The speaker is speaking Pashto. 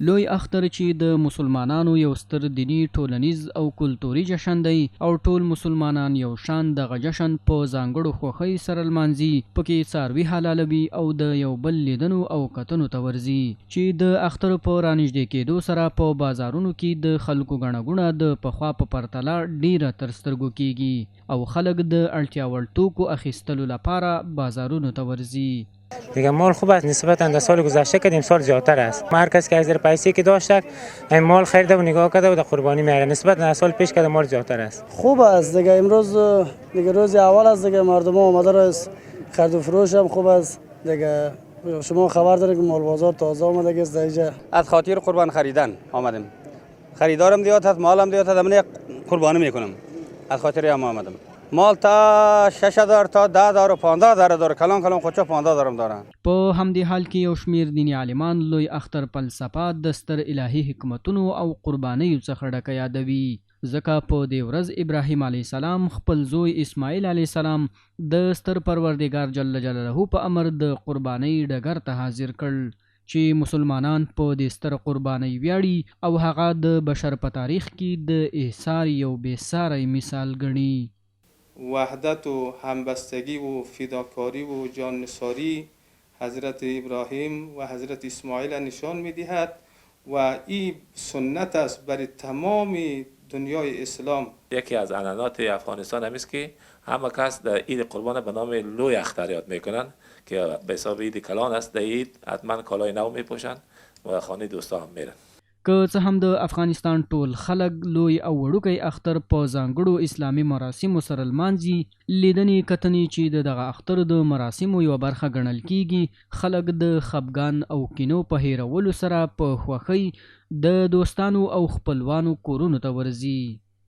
لوی اختر چې د مسلمانانو یو ستر دینی ټولنیز او کلتوري جشن دی او ټول مسلمانان یو شان دغه جشن په ځانګړو خوښۍ سره لمانځي، پکې څاروي حلالوي او د یو بل لیدنو او کتنو ته ورځي، چې د اختر په رانږدې کېدو سره په بازارونو کې د خلکو ګڼه ګوڼه د پخوا په پرتله ډیره تر سترګو کېږي او خلک د اړتیا وړ توکو اخیستلو لپاره بازارونو ته ورځي. دیگه مال خوب است، نسبتا در سال گذشته که امسال زیادتر است. هر کس که از در پیسه که داشته این مال خریده و نگاه کرده و در قربانی میاره، نسبت در سال پیش که مال زیادتر است. خوب است دیگه، امروز دیگه روز اول است دیگه، مردم اومده را خرید و فروش هم خوب است دیگه. شما خبر دارید که مال بازار تازه اومده است دیگه. از خاطر قربان خریدن آمدم، خریدارم دیات هست، مالم دیات هست، من قربانی میکنم، از خاطر هم آمدم. مال تا 6000 تا 10000 و 15000 داره، کلان کلان خودشو 15000 داره. په همدې حال کې یو شمیر دیني عالمان لوی اختر فلسفه د ستر الهي حکمتونو او قربانیو څخه ډکه یادوي، ځکه په دې ورځ ابراهیم علیه السلام خپل زوی اسماعیل علیه السلام د ستر پروردګار جل جلاله په امر د قربانۍ ډګر ته حاضر کړ، چې مسلمانان په دې ستر قربانۍ ویاړي او هغه د بشر په تاریخ کې د احسار یو بېساری مثال ګڼي. وحدت و همبستگی و فداکاری و جاننثاری حضرت ابراهیم و حضرت اسماعیل نشان می‌دهد و این سنت است برای تمام دنیای اسلام. یکی از عنعنات افغانستان هم است که همه کس در عید قربان به نام لوی اختر یاد میکنن که به حساب عید کلان است. در عید حتما کالای نو میپوشن و خانه دوستا هم میرن. که څه هم د افغانستان ټول خلک لوی او وړوکی اختر په ځانګړو اسلامي مراسمو سره لمانځي، لیدنې کتنې چې د دغه اختر د مراسمو یوه برخه ګڼل کیږي، خلک د خفګان او کینو په هیرولو سره په خوښۍ د دوستانو او خپلوانو کورونو ته ورځي.